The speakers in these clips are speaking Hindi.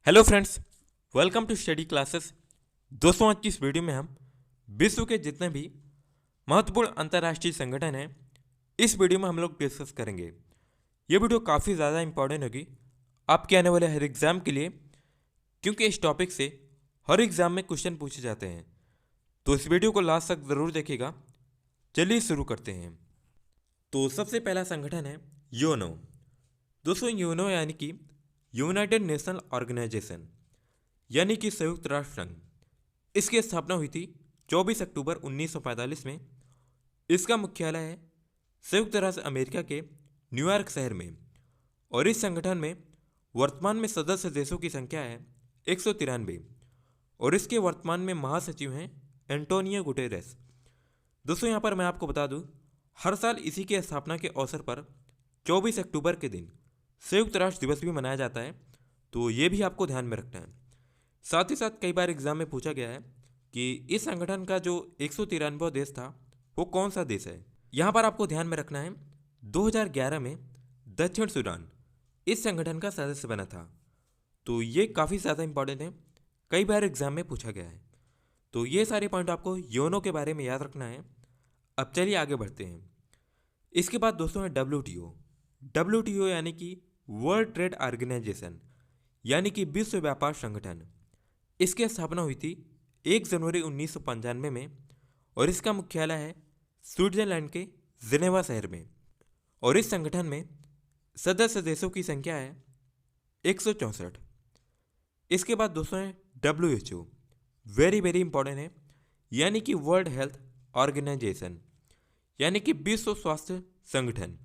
Hello friends, welcome to study classes. दोस्तों, आज की इस वीडियो में हम विश्व के जितने भी महत्वपूर्ण अंतर्राष्ट्रीय संगठन हैं इस वीडियो में हम लोग डिस्कस करेंगे। ये वीडियो काफ़ी ज़्यादा इंपॉर्टेंट होगी आपके आने वाले हर एग्ज़ाम के लिए, क्योंकि इस टॉपिक से हर एग्ज़ाम में क्वेश्चन पूछे जाते हैं। तो इस वीडियो को लास्ट तक ज़रूर देखिएगा। चलिए शुरू करते हैं। तो सबसे पहला संगठन है यूएनओ। दोस्तों, यूएनओ यानी कि यूनाइटेड नेशनल ऑर्गेनाइजेशन, यानी कि संयुक्त राष्ट्र संघ। इसकी स्थापना हुई थी 24 अक्टूबर 1945 में। इसका मुख्यालय है संयुक्त राष्ट्र अमेरिका के न्यूयॉर्क शहर में, और इस संगठन में वर्तमान में सदस्य देशों की संख्या है 193, और इसके वर्तमान में महासचिव हैं एंटोनियो गुटेरेस। दोस्तों, यहाँ पर मैं आपको बता दूँ, हर साल इसी की स्थापना के अवसर पर 24 अक्टूबर के दिन संयुक्त राष्ट्र दिवस भी मनाया जाता है, तो ये भी आपको ध्यान में रखना है। साथ ही साथ कई बार एग्जाम में पूछा गया है कि इस संगठन का जो 193वां देश था वो कौन सा देश है। यहाँ पर आपको ध्यान में रखना है 2011 में दक्षिण सूडान इस संगठन का सदस्य बना था। तो ये काफ़ी ज़्यादा इंपॉर्टेंट है, कई बार एग्जाम में पूछा गया है। तो ये सारे पॉइंट आपको यूएनओ के बारे में याद रखना है। अब चलिए आगे बढ़ते हैं। इसके बाद दोस्तों है डब्ल्यूटीओ यानी कि वर्ल्ड ट्रेड ऑर्गेनाइजेशन, यानी कि विश्व व्यापार संगठन। इसकी स्थापना हुई थी 1 जनवरी 1995 में, और इसका मुख्यालय है स्विट्जरलैंड के जिनेवा शहर में, और इस संगठन में सदस्य देशों की संख्या है 164। इसके बाद दोस्तों है WHO, वेरी वेरी इंपॉर्टेंट है, यानी कि वर्ल्ड हेल्थ ऑर्गेनाइजेशन, यानी कि विश्व स्वास्थ्य संगठन।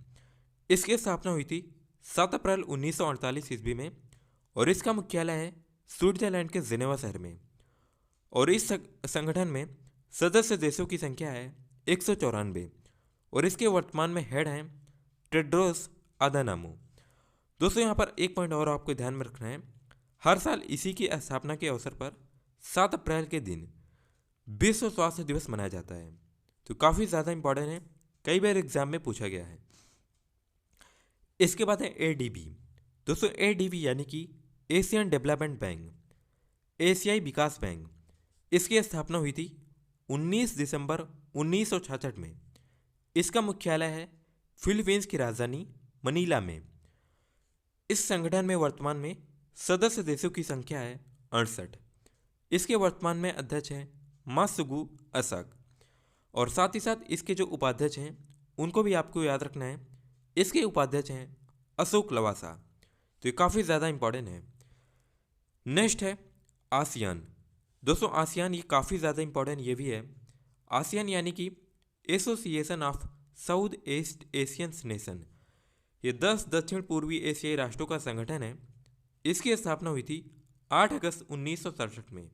इसकी स्थापना हुई थी 7 अप्रैल 1948 ईस्वी में, और इसका मुख्यालय है स्विट्जरलैंड के जिनेवा शहर में, और इस संगठन में सदस्य देशों की संख्या है 194, और इसके वर्तमान में हेड हैं टेड्रोस अधानोम। दोस्तों, यहाँ पर एक पॉइंट और आपको ध्यान में रखना है, हर साल इसी की स्थापना के अवसर पर 7 अप्रैल के दिन विश्व स्वास्थ्य दिवस मनाया जाता है। तो काफ़ी ज़्यादा इंपॉर्टेंट है, कई बार एग्जाम में पूछा गया है। इसके बाद है ADB। दोस्तों, ADB यानी कि एशियन डेवलपमेंट बैंक, एशियाई विकास बैंक। इसकी स्थापना हुई थी 19 दिसंबर 1966 में। इसका मुख्यालय है फिलीपींस की राजधानी मनीला में। इस संगठन में वर्तमान में सदस्य देशों की संख्या है 68। इसके वर्तमान में अध्यक्ष हैं मात्सुगु असाक, और साथ ही साथ इसके जो उपाध्यक्ष हैं उनको भी आपको याद रखना है। इसके उपाध्यक्ष हैं अशोक लवासा। तो ये काफ़ी ज़्यादा इंपॉर्टेंट है। नेक्स्ट है आसियान। दोस्तों, आसियान ये काफ़ी ज़्यादा इंपॉर्टेंट ये भी है। आसियान यानी कि association of south east Asian nation. ये 10 दक्षिण पूर्वी एशियाई राष्ट्रों का संगठन है। इसकी स्थापना हुई थी 8 अगस्त 1967 में।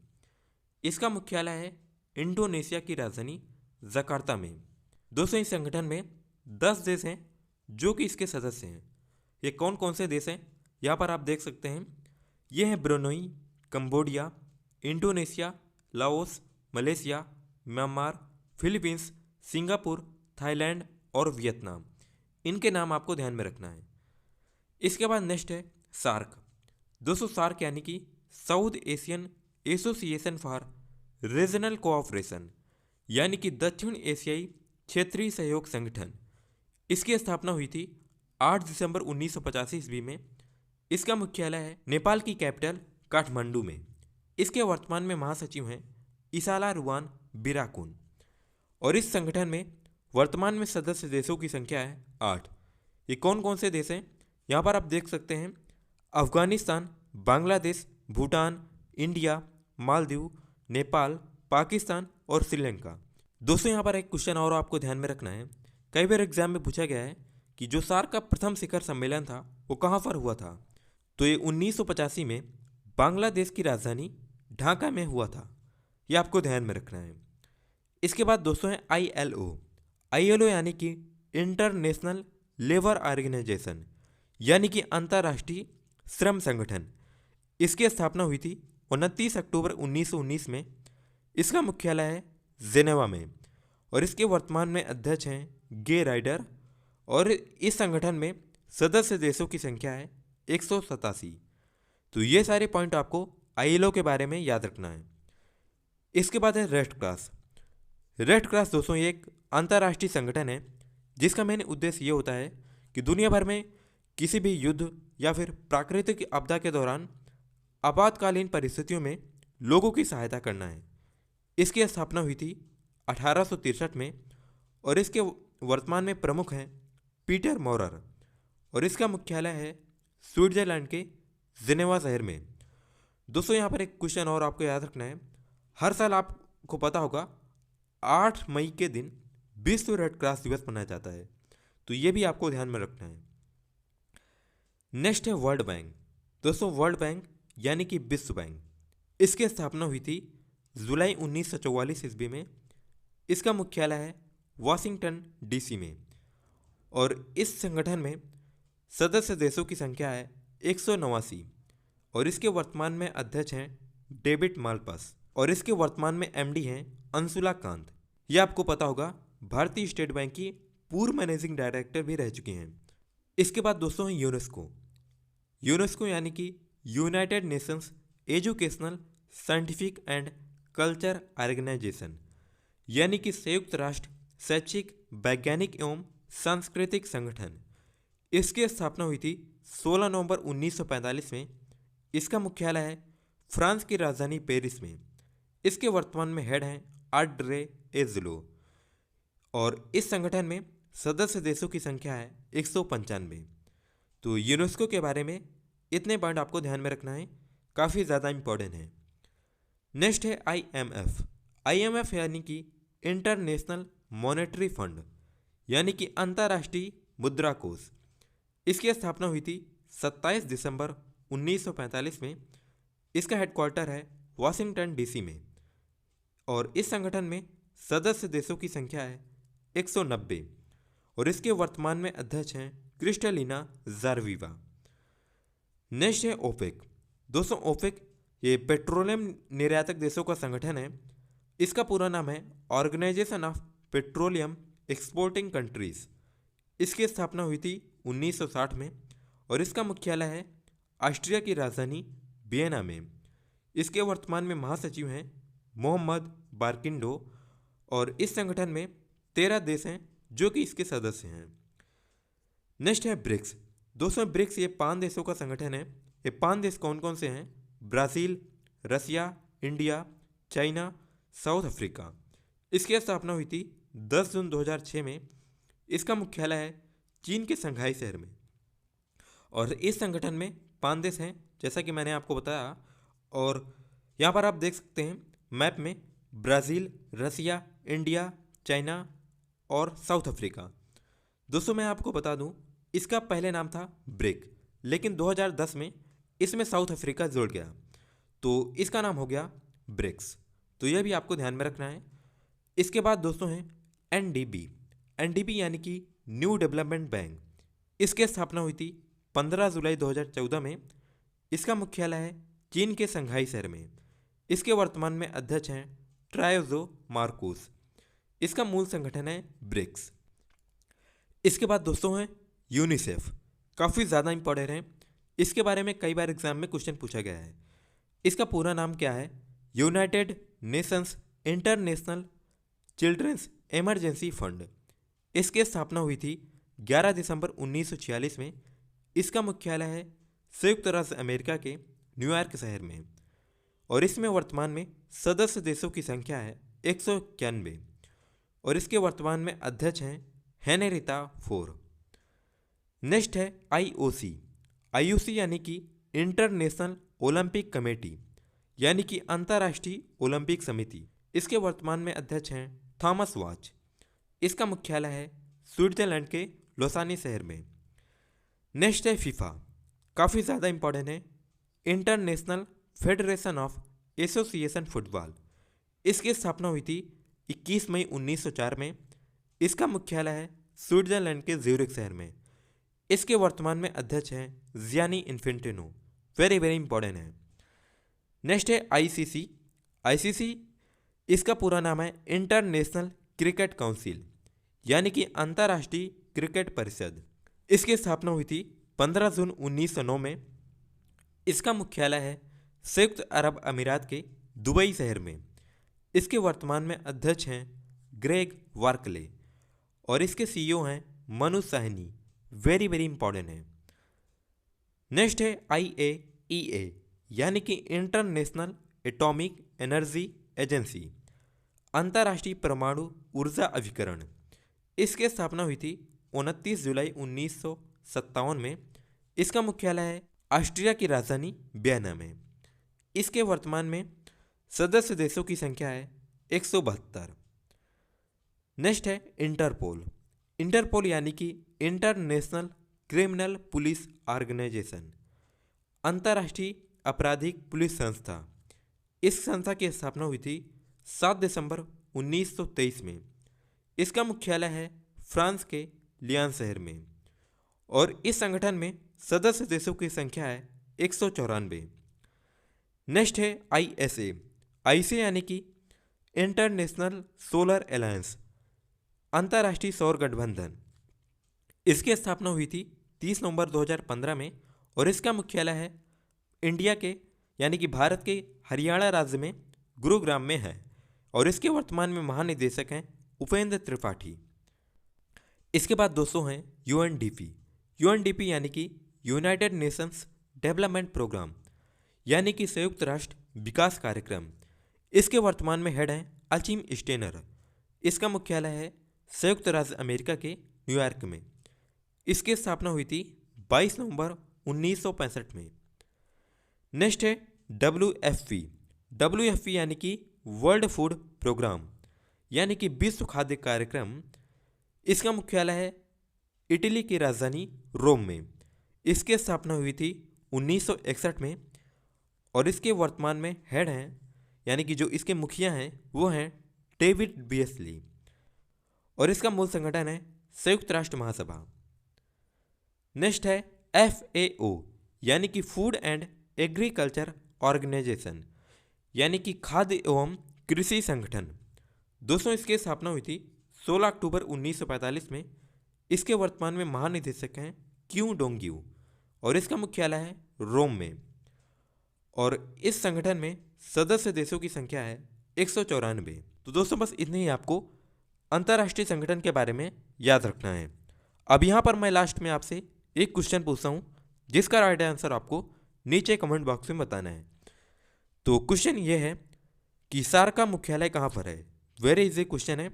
इसका मुख्यालय है इंडोनेशिया की राजधानी जकार्ता में। दोस्तों, इस संगठन में 10 देश हैं जो कि इसके सदस्य हैं। ये कौन कौन से देश हैं यहाँ पर आप देख सकते हैं। ये हैं Brunei, Cambodia, Indonesia, Laos, Malaysia, Myanmar, Philippines, Singapore, Thailand और वियतनाम। इनके नाम आपको ध्यान में रखना है। इसके बाद नेक्स्ट है सार्क। दोस्तों, सार्क यानी कि south Asian association for regional cooperation, यानी कि दक्षिण एशियाई क्षेत्रीय सहयोग संगठन। इसकी स्थापना हुई थी 8 दिसंबर 1985 ईस्वी में। इसका मुख्यालय है नेपाल की कैपिटल काठमांडू में। इसके वर्तमान में महासचिव हैं इसाला रुवान बिराकुन, और इस संगठन में वर्तमान में सदस्य देशों की संख्या है 8। ये कौन कौन से देश हैं यहाँ पर आप देख सकते हैं। अफगानिस्तान, बांग्लादेश, भूटान, इंडिया, मालदीव, नेपाल, पाकिस्तान और श्रीलंका। दोस्तों, यहाँ पर एक क्वेश्चन और आपको ध्यान में रखना है, कई बार एग्जाम में पूछा गया है कि जो सार्क का प्रथम शिखर सम्मेलन था वो कहाँ पर हुआ था। तो ये 1985 में बांग्लादेश की राजधानी ढाका में हुआ था। ये आपको ध्यान में रखना है। इसके बाद दोस्तों है ILO यानी कि इंटरनेशनल लेबर ऑर्गेनाइजेशन, यानी कि अंतर्राष्ट्रीय श्रम संगठन। इसकी स्थापना हुई थी 29 अक्टूबर 1919 में। इसका मुख्यालय है जिनेवा में, और इसके वर्तमान में अध्यक्ष हैं गे राइडर, और इस संगठन में सदस्य देशों की संख्या है 187। तो ये सारे पॉइंट आपको आईएलओ के बारे में याद रखना है। इसके बाद है रेड क्रॉस। रेड क्रॉस दोस्तों ये एक अंतर्राष्ट्रीय संगठन है जिसका मेन उद्देश्य ये होता है कि दुनिया भर में किसी भी युद्ध या फिर प्राकृतिक आपदा के दौरान आपातकालीन परिस्थितियों में लोगों की सहायता करना है। इसकी स्थापना हुई थी 1863 में और इसके वर्तमान में प्रमुख हैं पीटर मॉरर और इसका मुख्यालय है स्विट्जरलैंड के जिनेवा शहर में। दोस्तों यहाँ पर एक क्वेश्चन और आपको याद रखना है, हर साल आपको पता होगा 8 मई के दिन विश्व रेड क्रॉस दिवस मनाया जाता है, तो ये भी आपको ध्यान में रखना है। नेक्स्ट है वर्ल्ड बैंक। दोस्तों वर्ल्ड बैंक यानी कि विश्व बैंक, इसकी स्थापना हुई थी जुलाई 1944 ईस्वी में। इसका मुख्यालय है वाशिंगटन डीसी में और इस संगठन में सदस्य देशों की संख्या है 189 और इसके वर्तमान में अध्यक्ष हैं डेविड मालपास और इसके वर्तमान में एमडी हैं अंशुला कांत। यह आपको पता होगा भारतीय स्टेट बैंक की पूर्व मैनेजिंग डायरेक्टर भी रह चुकी हैं। इसके बाद दोस्तों है यूनेस्को। यूनेस्को यानी कि United Nations Educational Scientific and Culture Organization, यानी कि संयुक्त राष्ट्र शैक्षिक वैज्ञानिक एवं सांस्कृतिक संगठन। इसकी स्थापना हुई थी 16 नवंबर 1945 में। इसका मुख्यालय है फ्रांस की राजधानी पेरिस में। इसके वर्तमान में हेड हैं आड्रे एजलो और इस संगठन में सदस्य देशों की संख्या है 195। तो यूनेस्को के बारे में इतने पॉइंट आपको ध्यान में रखना है, काफ़ी ज़्यादा इंपॉर्टेंट है। नेक्स्ट है आईएमएफ। आईएमएफ यानी कि इंटरनेशनल मॉनेटरी फंड, यानी कि अंतर्राष्ट्रीय मुद्रा कोष। इसकी स्थापना हुई थी 27 दिसंबर 1945 में। इसका हेडक्वार्टर है वाशिंगटन डीसी में और इस संगठन में सदस्य देशों की संख्या है 190 और इसके वर्तमान में अध्यक्ष हैं क्रिस्टलिना जारवीवा। नेक्स्ट है ओपेक। दोस्तों ओपेक ये पेट्रोलियम निर्यातक देशों का संगठन है। इसका पूरा नाम है Organization of Petroleum Exporting Countries. इसकी स्थापना हुई थी 1960 में और इसका मुख्यालय है ऑस्ट्रिया की राजधानी वियना में। इसके वर्तमान में महासचिव हैं मोहम्मद बारकिंडो और इस संगठन में 13 देश हैं जो कि इसके सदस्य हैं। नेक्स्ट है ब्रिक्स। दोस्तों ब्रिक्स ये 5 देशों का संगठन है। ये 5 देश कौन कौन से हैं? ब्राज़ील, रसिया, इंडिया, चाइना, साउथ अफ्रीका। इसकी स्थापना हुई थी 10 जून 2006 में। इसका मुख्यालय है चीन के शंघाई शहर में और इस संगठन में 5 देश हैं जैसा कि मैंने आपको बताया। और यहाँ पर आप देख सकते हैं मैप में ब्राज़ील, रसिया, इंडिया, चाइना और साउथ अफ्रीका। दोस्तों मैं आपको बता दूं इसका पहले नाम था ब्रिक, लेकिन 2010 में इसमें साउथ अफ्रीका जुड़ गया तो इसका नाम हो गया ब्रिक्स। तो यह भी आपको ध्यान में रखना है। इसके बाद दोस्तों हैं एनडीबी। एनडीबी यानी कि न्यू डेवलपमेंट बैंक। इसकी स्थापना हुई थी 15 जुलाई 2014 में। इसका मुख्यालय है चीन के शंघाई शहर में। इसके वर्तमान में अध्यक्ष हैं ट्रायोजो मार्कोस। इसका मूल संगठन है ब्रिक्स। इसके बाद दोस्तों हैं यूनिसेफ। काफ़ी ज़्यादा इंपॉर्टेंट है, इसके बारे में कई बार एग्जाम में क्वेश्चन पूछा गया है। इसका पूरा नाम क्या है? United Nations International Children's Emergency Fund. इसकी स्थापना हुई थी 11 दिसंबर 1946 में। इसका मुख्यालय है संयुक्त राज्य अमेरिका के न्यूयॉर्क शहर में और इसमें वर्तमान में सदस्य देशों की संख्या है 191 और इसके वर्तमान में अध्यक्ष हैं हेनरिटा फोर। नेक्स्ट है आईओसी। आईओसी यानी कि इंटरनेशनल ओलंपिक कमेटी, यानी कि अंतर्राष्ट्रीय ओलंपिक समिति। इसके वर्तमान में अध्यक्ष हैं थॉमस वाच। इसका मुख्यालय है स्विट्जरलैंड के लोसानी शहर में। नेक्स्ट है फीफा। काफ़ी ज़्यादा इंपॉर्टेंट है, international federation of association football. इसकी स्थापना हुई थी 21 मई 1904 में। इसका मुख्यालय है स्विट्जरलैंड के ज्यूरिख शहर में। इसके वर्तमान में अध्यक्ष हैं Gianni Infantino. Very very important है। नेक्स्ट है आईसीसी। आईसीसी इसका पूरा नाम है इंटरनेशनल क्रिकेट काउंसिल, यानी कि अंतर्राष्ट्रीय क्रिकेट परिषद। इसकी स्थापना हुई थी 15 जून 1909 में। इसका मुख्यालय है संयुक्त अरब अमीरात के दुबई शहर में। इसके वर्तमान में अध्यक्ष हैं ग्रेग वार्कले और इसके सीईओ हैं Manu Sahni. Very very important है। नेक्स्ट है IAEA यानी कि इंटरनेशनल एटॉमिक एनर्जी एजेंसी, अंतर्राष्ट्रीय परमाणु ऊर्जा अभिकरण। इसकी स्थापना हुई थी 29 जुलाई 1957 में। इसका मुख्यालय है ऑस्ट्रिया की राजधानी वियना में। इसके वर्तमान में सदस्य देशों की संख्या है 172। नेक्स्ट है इंटरपोल। इंटरपोल यानी कि इंटरनेशनल क्रिमिनल पुलिस ऑर्गेनाइजेशन, अंतर्राष्ट्रीय आपराधिक पुलिस संस्था। इस संस्था की स्थापना हुई थी 7 दिसंबर 1923 में। इसका मुख्यालय है फ्रांस के लियान शहर में और इस संगठन में सदस्य देशों की संख्या है 194। नेक्स्ट है ISA यानी कि इंटरनेशनल सोलर अलायंस, अंतर्राष्ट्रीय सौर गठबंधन। इसकी स्थापना हुई थी 30 नवंबर 2015 में और इसका मुख्यालय है इंडिया के यानी कि भारत के हरियाणा राज्य में गुरुग्राम में है और इसके वर्तमान में महानिदेशक हैं उपेंद्र त्रिपाठी। इसके बाद दोस्तों हैं UNDP यानी कि यूनाइटेड नेशंस डेवलपमेंट प्रोग्राम यानी कि संयुक्त राष्ट्र विकास कार्यक्रम। इसके वर्तमान में हेड हैं अचिम स्टेनर। इसका मुख्यालय है संयुक्त राज्य अमेरिका के न्यूयॉर्क में। इसकी स्थापना हुई थी 22 नवंबर 1965 में। नेक्स्ट है WFP यानी कि वर्ल्ड फूड प्रोग्राम यानी कि विश्व खाद्य कार्यक्रम। इसका मुख्यालय है इटली की राजधानी रोम में। इसकी स्थापना हुई थी 1961 में और इसके वर्तमान में हेड हैं यानी कि जो इसके मुखिया हैं वो हैं डेविड बियसली और इसका मूल संगठन है संयुक्त राष्ट्र महासभा। नेक्स्ट है FAO यानी कि फूड एंड एग्रीकल्चर ऑर्गेनाइजेशन यानी कि खाद्य एवं कृषि संगठन। दोस्तों इसकी स्थापना हुई थी 16 अक्टूबर 1945 में। इसके वर्तमान में महानिदेशक हैं क्यू डोंग्यू और इसका मुख्यालय है रोम में और इस संगठन में सदस्य देशों की संख्या है 194। तो दोस्तों बस इतने ही आपको अंतर्राष्ट्रीय संगठन के बारे में याद रखना है। अब यहाँ पर मैं लास्ट में आपसे एक क्वेश्चन पूछता हूँ जिसका राइट आंसर आपको नीचे कमेंट बॉक्स में बताना है। तो क्वेश्चन ये है कि सार्क का मुख्यालय कहाँ पर है। वेरी इजी क्वेश्चन है।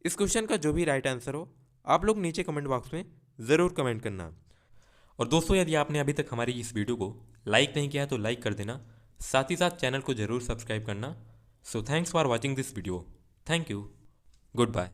इस क्वेश्चन का जो भी राइट आंसर हो आप लोग नीचे कमेंट बॉक्स में ज़रूर कमेंट करना। और दोस्तों यदि आपने अभी तक हमारी इस वीडियो को लाइक नहीं किया तो लाइक कर देना, साथ ही साथ चैनल को ज़रूर सब्सक्राइब करना। So thanks for watching this video. Thank you. Good bye.